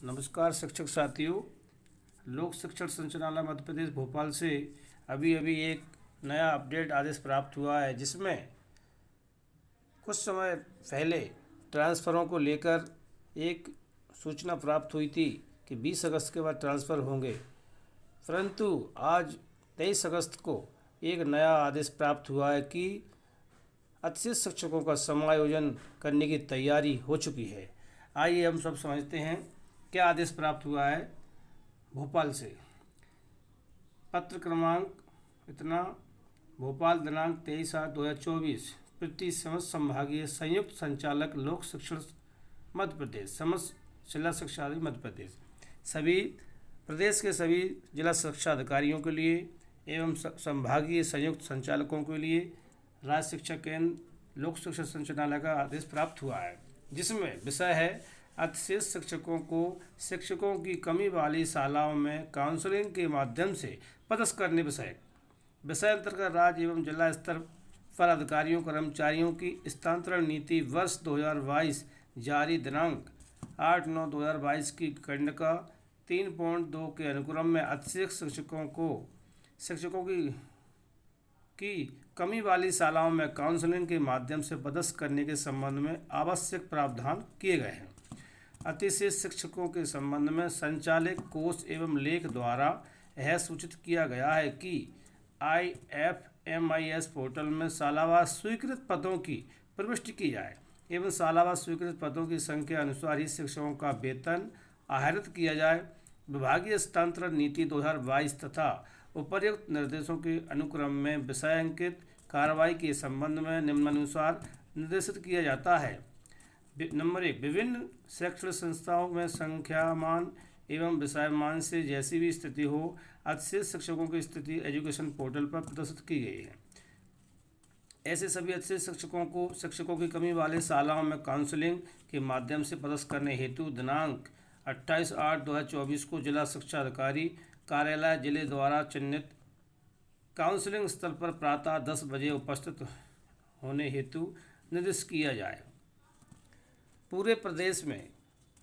नमस्कार शिक्षक साथियों। लोक शिक्षण संचालनालय मध्य प्रदेश भोपाल से अभी अभी एक नया अपडेट आदेश प्राप्त हुआ है, जिसमें कुछ समय पहले ट्रांसफ़रों को लेकर एक सूचना प्राप्त हुई थी कि 20 अगस्त के बाद ट्रांसफ़र होंगे, परंतु आज 23 अगस्त को एक नया आदेश प्राप्त हुआ है कि अतिरिक्त शिक्षकों का समायोजन करने की तैयारी हो चुकी है। आइए हम सब समझते हैं क्या आदेश प्राप्त हुआ है भोपाल से। पत्र क्रमांक इतना, भोपाल दिनांक 23/8/2024, प्रति समस्त संभागीय संयुक्त संचालक लोक शिक्षण मध्य प्रदेश, समस्त जिला शिक्षा अधिकारी मध्य प्रदेश, सभी प्रदेश के सभी जिला शिक्षा अधिकारियों के लिए एवं संभागीय संयुक्त संचालकों के लिए राज्य शिक्षा केंद्र लोक शिक्षण संचालनालय का आदेश प्राप्त हुआ है, जिसमें विषय है अतिरिक्त शिक्षकों को शिक्षकों की कमी वाली शालाओं में काउंसलिंग के माध्यम से पदस्थ करने विषय अंतर्गत राज्य एवं जिला स्तर पर अधिकारियों कर्मचारियों की स्थानांतरण नीति वर्ष 2022 जारी दिनांक 8/9/2022 की खंडिका 3.2 के अनुक्रम में अतिरिक्त शिक्षकों की कमी वाली शालाओं में काउंसलिंग के माध्यम से पदस्थ करने के संबंध में आवश्यक प्रावधान किए गए हैं। अतिरिक्त शिक्षकों के संबंध में संचालक कोष एवं लेख द्वारा यह सूचित किया गया है कि IFMIS पोर्टल में शालावार स्वीकृत पदों की प्रविष्टि की जाए एवं शालावार स्वीकृत पदों की संख्या अनुसार ही शिक्षकों का वेतन आहरित किया जाए। विभागीय हस्तांतरण नीति 2022 तथा उपर्युक्त निर्देशों के अनुक्रम में विषयांकित कार्रवाई के संबंध में निम्नानुसार निर्देशित किया जाता है। नंबर 1, विभिन्न शैक्षणिक संस्थाओं में संख्यामान एवं विषयमान से जैसी भी स्थिति हो, अतिरिक्त शिक्षकों की स्थिति एजुकेशन पोर्टल पर प्रदर्शित की गई है। ऐसे सभी अतिरिक्त शिक्षकों की कमी वाले शालाओं में काउंसलिंग के माध्यम से पदस्थ करने हेतु दिनांक 28/8/2024 को जिला शिक्षा अधिकारी कार्यालय जिले द्वारा चिन्हित काउंसलिंग स्थल पर प्रातः 10 बजे उपस्थित होने हेतु निर्देश किया जाए। पूरे प्रदेश में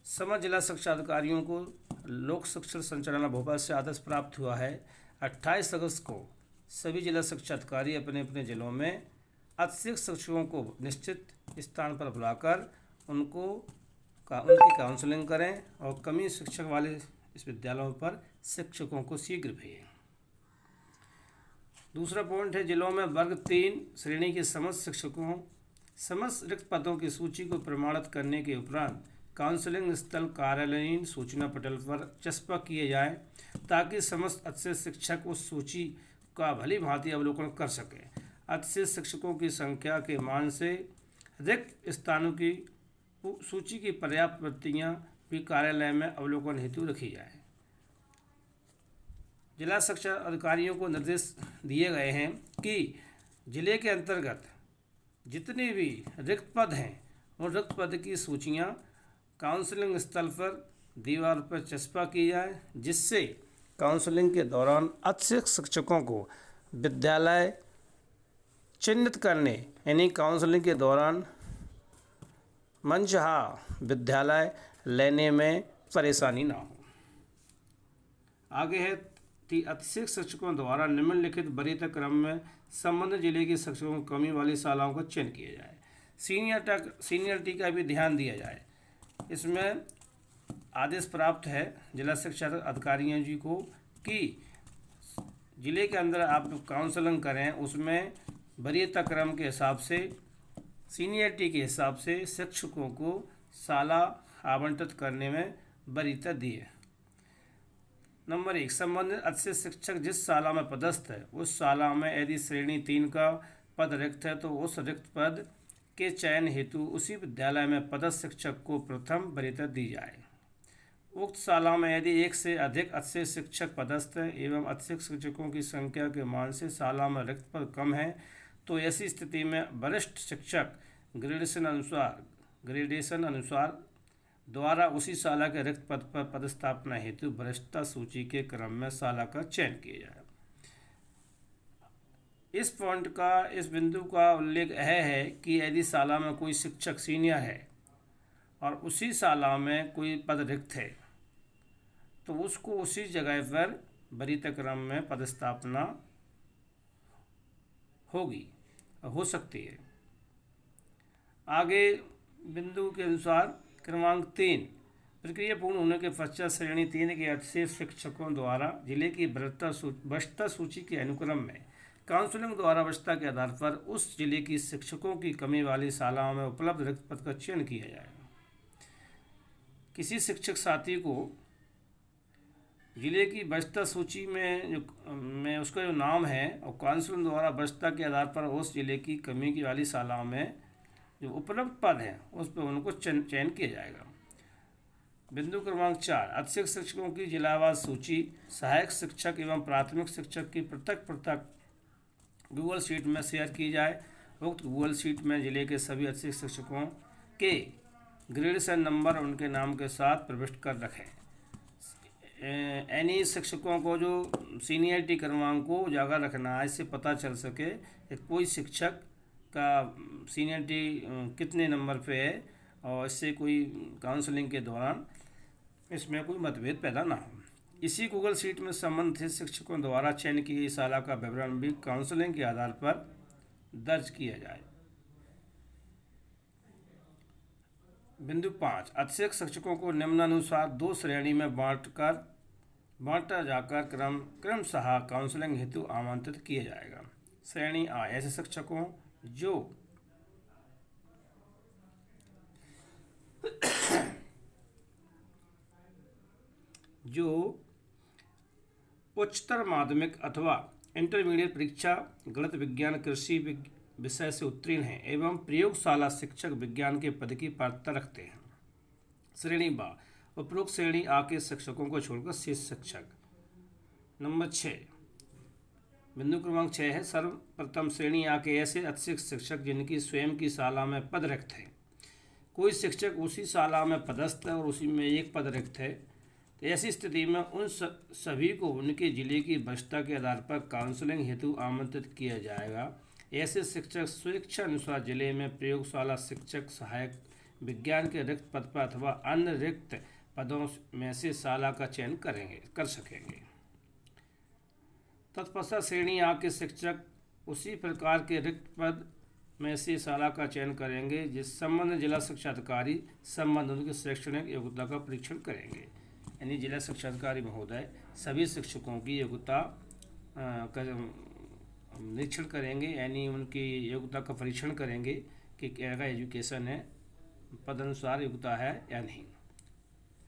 समस्त जिला शिक्षा अधिकारियों को लोक शिक्षण संचालनालय भोपाल से आदेश प्राप्त हुआ है। 28 अगस्त को सभी जिला शिक्षा अधिकारी अपने अपने जिलों में अतिरिक्त शिक्षकों को निश्चित स्थान पर बुलाकर उनकी काउंसलिंग करें और कमी शिक्षक वाले इस विद्यालयों पर शिक्षकों को शीघ्र भेजें। दूसरा पॉइंट है, जिलों में वर्ग 3 श्रेणी के समस्त रिक्त पदों की सूची को प्रमाणित करने के उपरांत काउंसलिंग स्थल कार्यालयीन सूचना पटल पर चस्पा किए जाएं, ताकि समस्त अतिरिक्त शिक्षक उस सूची का भली भांति अवलोकन कर सकें। अतिरिक्त शिक्षकों की संख्या के मान से रिक्त स्थानों की सूची की पर्याप्त प्रतियां भी कार्यालय में अवलोकन हेतु रखी जाए। जिला शिक्षा अधिकारियों को निर्देश दिए गए हैं कि जिले के अंतर्गत जितने भी रिक्त पद हैं, उन रिक्त पद की सूचियां काउंसलिंग स्थल पर दीवार पर चस्पा की जाए, जिससे काउंसलिंग के दौरान अतिरिक्त शिक्षकों को विद्यालय चिन्हित करने यानी काउंसलिंग के दौरान मनचाहा विद्यालय लेने में परेशानी ना हो। आगे है, अतिरिक्त शिक्षकों द्वारा निम्नलिखित वरीयता क्रम में संबंधित जिले के शिक्षकों की कमी वाली शालाओं का चयन किया जाए। सीनियरिटी का भी ध्यान दिया जाए। इसमें आदेश प्राप्त है जिला शिक्षा अधिकारियों जी को कि जिले के अंदर आप काउंसलिंग करें, उसमें वरीयता क्रम के हिसाब से सीनियरिटी के हिसाब से शिक्षकों को शाला आवंटित करने में वरीयता दी है। नंबर 1, संबंधित अतिरिक्त शिक्षक जिस शाला में पदस्थ है उस शाला में यदि श्रेणी 3 का पद रिक्त है तो उस रिक्त पद के चयन हेतु उसी विद्यालय में पदस्थ शिक्षक को प्रथम वरीयता दी जाए। उक्त शाला में यदि 1 से अधिक अतिरिक्त शिक्षक पदस्थ है एवं अतिरिक्त शिक्षकों की संख्या के मान से शाला में रिक्त पद कम है, तो ऐसी स्थिति में वरिष्ठ शिक्षक ग्रेडेशन अनुसार द्वारा उसी शाला के रिक्त पद पर पदस्थापना हेतु वरिष्ठता सूची के क्रम में शाला का चयन किया जाए। इस बिंदु का उल्लेख यह है कि यदि शाला में कोई शिक्षक सीनियर है और उसी शाला में कोई पद रिक्त है तो उसको उसी जगह पर वरीयता क्रम में पदस्थापना होगी, हो सकती है। आगे बिंदु के अनुसार क्रमांक 3, प्रक्रिया पूर्ण होने के पश्चात श्रेणी 3 के अतिशेष शिक्षकों द्वारा जिले की वरिष्ठता सूची के अनुक्रम में काउंसलिंग द्वारा वरिष्ठता के आधार पर उस जिले की शिक्षकों की कमी वाली शालाओं में उपलब्ध रिक्त पद का चयन किया जाएगा। किसी शिक्षक साथी को जिले की वरिष्ठता सूची में उसका जो नाम है और काउंसलिंग द्वारा वरिष्ठता के आधार पर उस जिले की कमी की वाली शालाओं में जो उपलब्ध पद हैं उस पर उनको चयन किया जाएगा। बिंदु क्रमांक 4, अतिरिक्त शिक्षकों की जिलावार सूची सहायक शिक्षक एवं प्राथमिक शिक्षक की पृथक पृथक गूगल शीट में शेयर की जाए। उक्त गूगल शीट में जिले के सभी अतिरिक्त शिक्षकों के ग्रेडेशन नंबर उनके नाम के साथ प्रविष्ट कर रखें। यानी शिक्षकों को जो सीनियरिटी क्रमांक को उजागर रखना है, इससे पता चल सके कि कोई शिक्षक का सीनियरिटी कितने नंबर पे है और इससे कोई काउंसलिंग के दौरान इसमें कोई मतभेद पैदा ना हो। इसी गूगल शीट में संबंधित शिक्षकों द्वारा चयन की गई शाला का विवरण भी काउंसलिंग के आधार पर दर्ज किया जाए। बिंदु 5, अतिरिक्त शिक्षकों को निम्नानुसार 2 श्रेणी में बांटा जाकर क्रमशः काउंसलिंग हेतु आमंत्रित किया जाएगा। श्रेणी आ, ऐसे शिक्षकों जो उच्चतर माध्यमिक अथवा इंटरमीडिएट परीक्षा गणित विज्ञान कृषि विषय से उत्तीर्ण हैं एवं प्रयोगशाला शिक्षक विज्ञान के पद की पात्रता रखते हैं। श्रेणी बा, उपरोक्त श्रेणी आ के शिक्षकों को छोड़कर शेष शिक्षक। नंबर 6, बिंदु क्रमांक 6 है, सर्वप्रथम श्रेणी आ के ऐसे अतिरिक्त शिक्षक जिनकी स्वयं की शाला में पद रिक्त है। कोई शिक्षक उसी शाला में पदस्थ है और उसी में एक पद रिक्त है, तो ऐसी स्थिति में उन सभी को उनके जिले की वरिष्ठता के आधार पर काउंसलिंग हेतु आमंत्रित किया जाएगा। ऐसे शिक्षक स्वेच्छा अनुसार जिले में प्रयोगशाला शिक्षक सहायक विज्ञान के रिक्त पद पर अथवा अन्य रिक्त पदों में से शाला का चयन कर सकेंगे। तत्पश्चात श्रेणी आ के शिक्षक उसी प्रकार के रिक्त पद में से शाला का चयन करेंगे जिस संबंध जिला शिक्षा अधिकारी संबंध उनकी शैक्षणिक योग्यता का परीक्षण करेंगे। यानी जिला शिक्षा अधिकारी महोदय सभी शिक्षकों की योग्यता का निरीक्षण करेंगे, यानी उनकी योग्यता का परीक्षण करेंगे कि क्या एजुकेशन है, पद अनुसार योग्यता है या नहीं।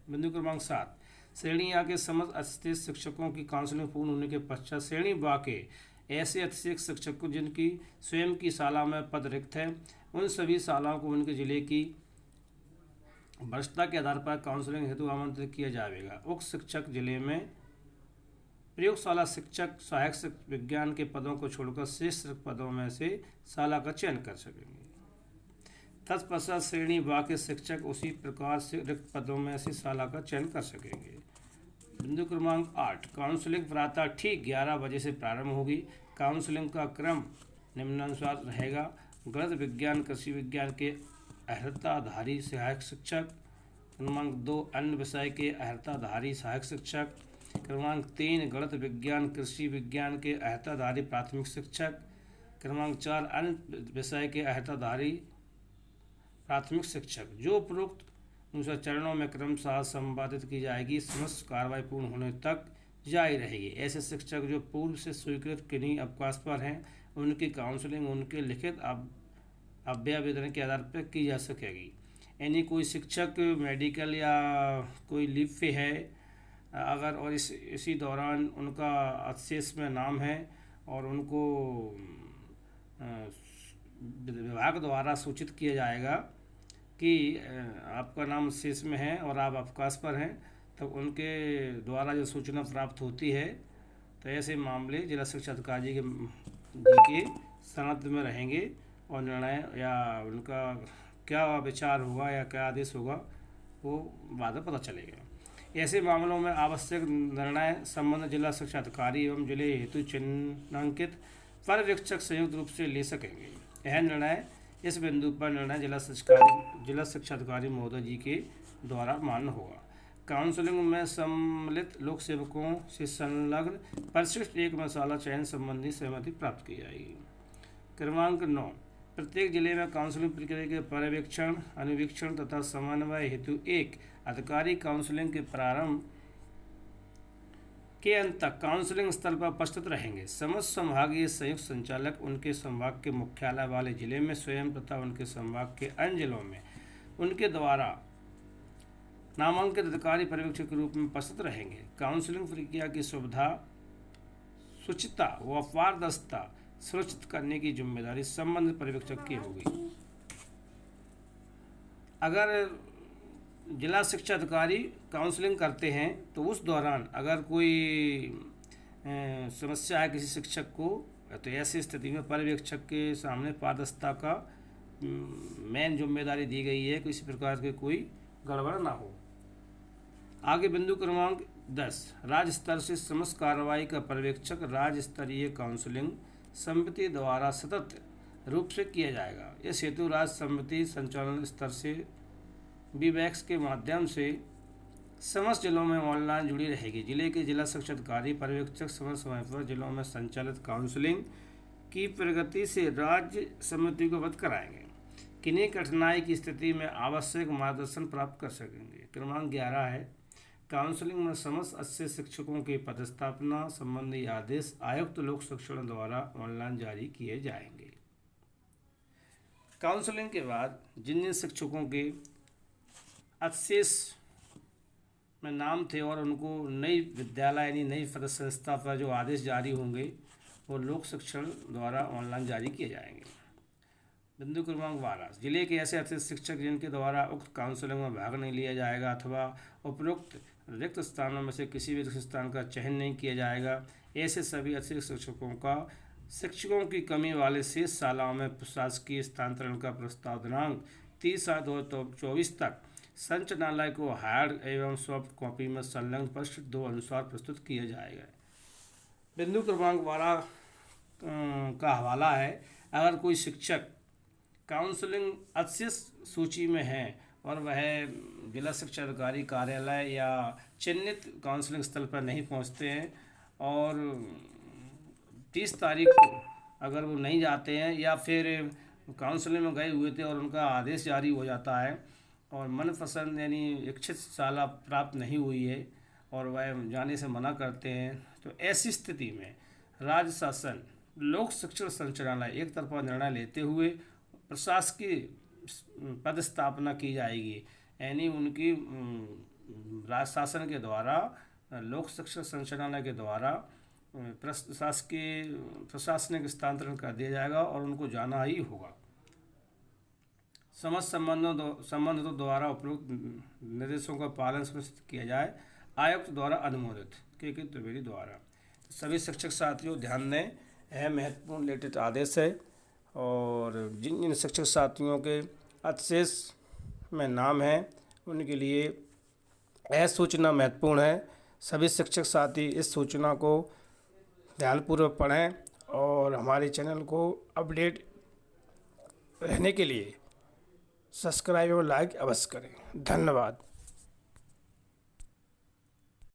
बिंदु क्रमांक 7, श्रेणी आ के समस्त अतिरिक्त शिक्षकों की काउंसलिंग पूर्ण होने के पश्चात श्रेणी बा के ऐसे अतिरिक्त शिक्षकों जिनकी स्वयं की शाला में पद रिक्त है उन सभी शालाओं को उनके जिले की वरिष्ठता के आधार पर काउंसलिंग हेतु आमंत्रित किया जाएगा। उक्त शिक्षक जिले में प्रयोगशाला शिक्षक सहायक विज्ञान के पदों को छोड़कर शेष रिक्त पदों में से शाला का चयन कर सकेंगे। तत्पश्चात श्रेणी बा के शिक्षक उसी प्रकार से रिक्त पदों में से शाला का चयन कर सकेंगे। बिंदु क्रमांक 8, काउंसलिंग प्रातः ठीक 11 बजे से प्रारंभ होगी। काउंसलिंग का क्रम निम्नानुसार रहेगा। गणित विज्ञान कृषि विज्ञान के अर्हताधारी सहायक शिक्षक। क्रमांक 2, अन्य विषय के अर्हताधारी सहायक शिक्षक। क्रमांक 3, गणित विज्ञान कृषि विज्ञान के अर्हताधारी प्राथमिक शिक्षक। क्रमांक 4, अन्य विषय के अर्हताधारी प्राथमिक शिक्षक। जो उपरोक्त अनुसार चरणों में क्रमशः संपादित की जाएगी, समस्त कार्रवाई पूर्ण होने तक जारी रहेगी। ऐसे शिक्षक जो पूर्व से स्वीकृत किन्हीं अवकाश पर हैं उनकी काउंसलिंग उनके लिखित अभ्यावेदन के आधार पर की जा सकेगी। यानी कोई शिक्षक मेडिकल या कोई लीव पे है अगर और इसी दौरान उनका अतिशेष में नाम है और उनको विभाग द्वारा सूचित किया जाएगा कि आपका नाम शेष में है और आप अवकाश पर हैं, तो उनके द्वारा जो सूचना प्राप्त होती है तो ऐसे मामले जिला शिक्षा अधिकारी के सनद में रहेंगे और निर्णय या उनका क्या विचार होगा या क्या आदेश होगा वो बाद में पता चलेगा। ऐसे मामलों में आवश्यक निर्णय संबंधित जिला शिक्षा अधिकारी एवं जिले हेतु चिन्हांकित पर्यवेक्षक संयुक्त रूप से ले सकेंगे। यह निर्णय इस बिंदु पर निर्णय जिला शिक्षा अधिकारी महोदय जी के द्वारा मान्य होगा। काउंसलिंग में सम्मिलित लोक सेवकों से संलग्न परिशिष्ट एक मसाला चयन संबंधी सहमति प्राप्त की जाएगी। क्रमांक 9, प्रत्येक जिले में काउंसलिंग प्रक्रिया के पर्यवेक्षण, अनुवीक्षण तथा समन्वय हेतु एक अधिकारी काउंसलिंग के प्रारंभ के अंत तक काउंसलिंग स्थल पर उपस्थित रहेंगे। समस्त संभागीय संयुक्त संचालक उनके संभाग के मुख्यालय वाले जिले में स्वयं तथा उनके संभाग के अन्य जिलों में उनके द्वारा नामांकित अधिकारी पर्यवेक्षक के रूप में उपस्थित रहेंगे। काउंसलिंग प्रक्रिया की सुविधा, शुचिता व पारदर्शिता सुनिश्चित करने की जिम्मेदारी संबंधित पर्यवेक्षक की होगी। अगर जिला शिक्षा अधिकारी काउंसलिंग करते हैं तो उस दौरान अगर कोई समस्या है किसी शिक्षक को, तो ऐसी स्थिति में पर्यवेक्षक के सामने पारदर्शिता का मेन जिम्मेदारी दी गई है, किसी प्रकार के कोई गड़बड़ ना हो। आगे बिंदु क्रमांक 10, राज्य स्तर से समस्त कार्रवाई का पर्यवेक्षक राज्य स्तरीय काउंसलिंग समिति द्वारा सतत रूप से किया जाएगा। इस हेतु राज्य समिति संचालन स्तर से वीबैक्स के माध्यम से समस्त जिलों में ऑनलाइन जुड़ी रहेगी। जिले के जिला शिक्षा अधिकारी पर्यवेक्षक समय समय पर जिलों में संचालित काउंसलिंग की प्रगति से राज्य समिति को अवगत कराएंगे। किन्हीं कठिनाई की स्थिति में आवश्यक मार्गदर्शन प्राप्त कर सकेंगे। क्रमांक 11 है, काउंसलिंग में समस्त 80 शिक्षकों की पदस्थापना संबंधी आदेश आयुक्त लोक शिक्षण द्वारा ऑनलाइन जारी किए जाएंगे। काउंसलिंग के बाद जिन जिन शिक्षकों के अवशेष में नाम थे और उनको नई विद्यालय यानी नई पदसंस्था पर जो आदेश जारी होंगे वो लोक शिक्षण द्वारा ऑनलाइन जारी किए जाएंगे। बिंदु क्रमांक 12, जिले के ऐसे अतिरिक्त शिक्षक जिनके द्वारा उक्त काउंसलिंग में भाग नहीं लिया जाएगा अथवा उपरोक्त रिक्त स्थानों में से किसी भी रिक्त स्थान का चयन नहीं किया जाएगा, ऐसे सभी अतिरिक्त शिक्षकों का शिक्षकों की कमी वाले शेष शालाओं में प्रशासकीय स्थानांतरण का प्रस्ताव दिनांक 30/7/2024 तक संचालनालय को हार्ड एवं सॉफ्ट कॉपी में संलग्न पृष्ठ 2 अनुसार प्रस्तुत किया जाएगा। बिंदु क्रमांक 12 का हवाला है, अगर कोई शिक्षक काउंसलिंग अवशेष सूची में है और वह जिला शिक्षा अधिकारी कार्यालय या चिन्हित काउंसलिंग स्थल पर नहीं पहुंचते हैं और 30 तारीख को अगर वो नहीं जाते हैं या फिर काउंसलिंग में गए हुए थे और उनका आदेश जारी हो जाता है और मनपसंद यानी इच्छित शाला प्राप्त नहीं हुई है और वह जाने से मना करते हैं, तो ऐसी स्थिति में राज्य शासन लोक शिक्षण संचालनालय एक तरफा निर्णय लेते हुए प्रशासकीय पदस्थापना की जाएगी। यानी उनकी राज्य शासन के द्वारा लोक शिक्षण संचालनालय के द्वारा प्रशासनिक स्थानांतरण कर दिया जाएगा और उनको जाना ही होगा। समस्त संबंधितों द्वारा उपरोक्त निर्देशों का पालन सुनिश्चित किया जाए, आयुक्त द्वारा अनुमोदित के त्रिवेदी द्वारा। सभी शिक्षक साथियों ध्यान दें, यह महत्वपूर्ण लेटेस्ट आदेश है और जिन जिन शिक्षक साथियों के अवशेष में नाम है उनके लिए यह सूचना महत्वपूर्ण है। सभी शिक्षक साथी इस सूचना को ध्यानपूर्वक पढ़ें और हमारे चैनल को अपडेट रहने के लिए सब्सक्राइब और लाइक अवश्य करें। धन्यवाद।